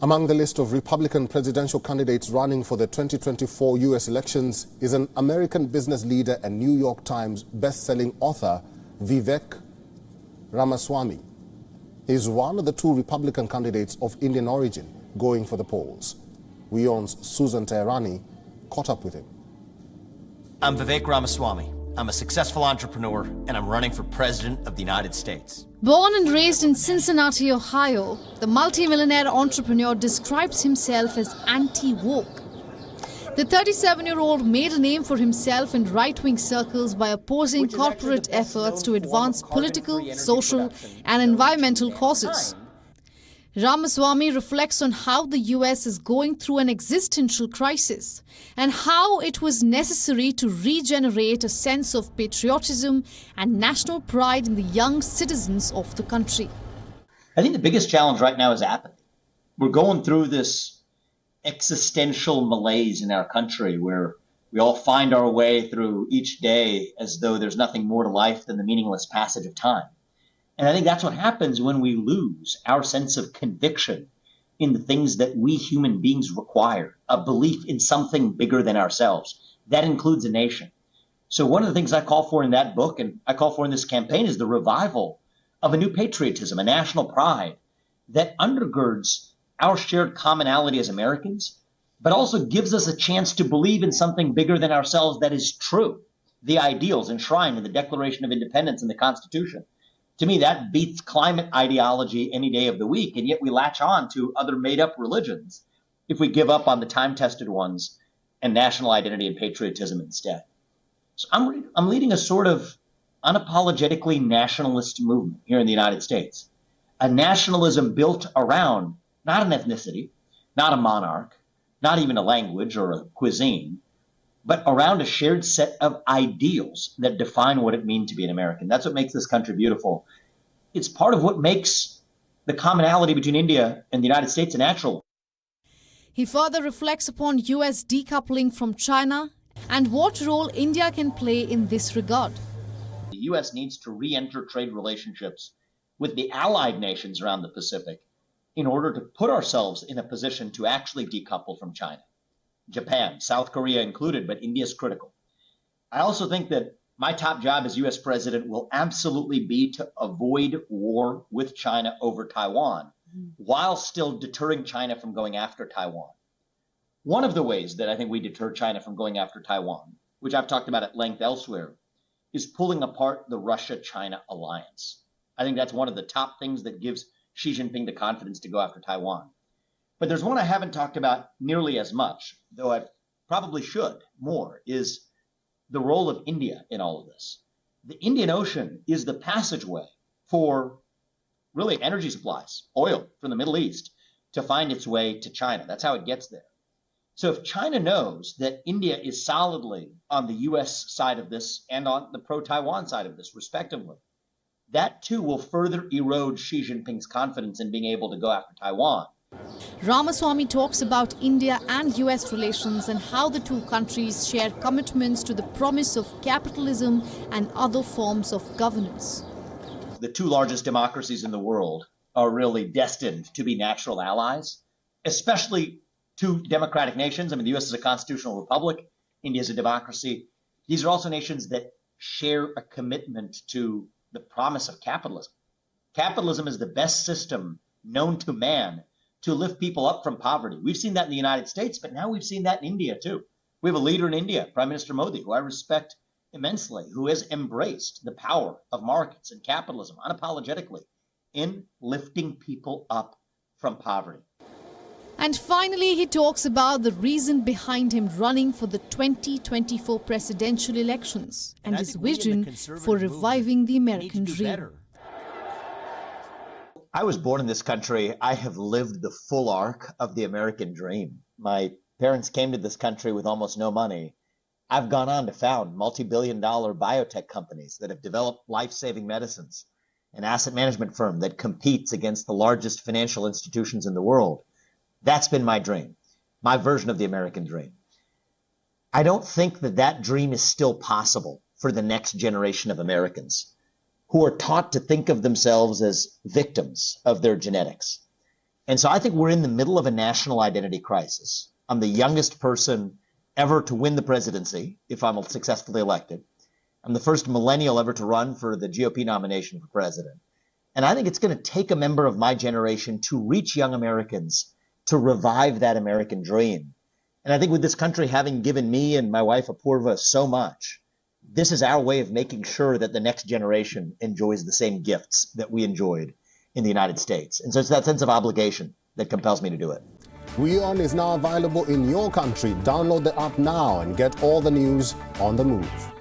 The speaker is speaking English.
Among the list of Republican presidential candidates running for the 2024 U.S. elections is an American business leader and New York Times best-selling author, Vivek Ramaswamy. He is one of the two Republican candidates of Indian origin going for the polls. WION's Susan Teherani caught up with him. I'm Vivek Ramaswamy. I'm a successful entrepreneur, and I'm running for President of the United States. Born and raised in Cincinnati, Ohio, the multimillionaire entrepreneur describes himself as anti-woke. The 37-year-old made a name for himself in right-wing circles by opposing corporate efforts to advance political, social, and environmental causes. Ramaswamy reflects on how the US is going through an existential crisis and how it was necessary to regenerate a sense of patriotism and national pride in the young citizens of the country. I think the biggest challenge right now is apathy. We're going through this existential malaise in our country where we all find our way through each day as though there's nothing more to life than the meaningless passage of time. And I think that's what happens when we lose our sense of conviction in the things that we human beings require, a belief in something bigger than ourselves. That includes a nation. So one of the things I call for in that book and I call for in this campaign is the revival of a new patriotism, a national pride that undergirds our shared commonality as Americans, but also gives us a chance to believe in something bigger than ourselves that is true, the ideals enshrined in the Declaration of Independence and the Constitution. To me, that beats climate ideology any day of the week, and yet we latch on to other made-up religions if we give up on the time-tested ones and national identity and patriotism instead. So I'm leading a sort of unapologetically nationalist movement here in the United States, a nationalism built around not an ethnicity, not a monarch, not even a language or a cuisine, but around a shared set of ideals that define what it means to be an American. That's what makes this country beautiful. It's part of what makes the commonality between India and the United States a natural. He further reflects upon US decoupling from China and what role India can play in this regard. The US needs to re-enter trade relationships with the allied nations around the Pacific in order to put ourselves in a position to actually decouple from China. Japan, South Korea included, but India is critical. I also think that my top job as US president will absolutely be to avoid war with China over Taiwan while still deterring China from going after Taiwan. One of the ways that I think we deter China from going after Taiwan, which I've talked about at length elsewhere, is pulling apart the Russia-China alliance. I think that's one of the top things that gives Xi Jinping the confidence to go after Taiwan. But there's one I haven't talked about nearly as much, though I probably should more, is the role of India in all of this. The Indian Ocean is the passageway for really energy supplies, oil from the Middle East, to find its way to China. That's how it gets there. So if China knows that India is solidly on the US side of this and on the pro-Taiwan side of this, respectively, that too will further erode Xi Jinping's confidence in being able to go after Taiwan. Ramaswamy talks about India and US relations and how the two countries share commitments to the promise of capitalism and other forms of governance. The two largest democracies in the world are really destined to be natural allies, especially two democratic nations. I mean, the US is a constitutional republic. India is a democracy. These are also nations that share a commitment to the promise of capitalism. Capitalism is the best system known to man to lift people up from poverty. We've seen that in the United States, but now we've seen that in India too. We have a leader in India, Prime Minister Modi, who I respect immensely, who has embraced the power of markets and capitalism unapologetically in lifting people up from poverty. And finally, he talks about the reason behind him running for the 2024 presidential elections and his vision for reviving the American dream. I was born in this country. I have lived the full arc of the American dream. My parents came to this country with almost no money. I've gone on to found multi-billion-dollar biotech companies that have developed life-saving medicines, an asset management firm that competes against the largest financial institutions in the world. That's been my dream, my version of the American dream. I don't think that that dream is still possible for the next generation of Americans who are taught to think of themselves as victims of their genetics. And so I think we're in the middle of a national identity crisis. I'm the youngest person ever to win the presidency if I'm successfully elected. I'm the first millennial ever to run for the GOP nomination for president. And I think it's going to take a member of my generation to reach young Americans to revive that American dream. And I think with this country having given me and my wife Apurva so much, this is our way of making sure that the next generation enjoys the same gifts that we enjoyed in the United States. And so it's that sense of obligation that compels me to do it. WION is now available in your country. Download the app now and get all the news on the move.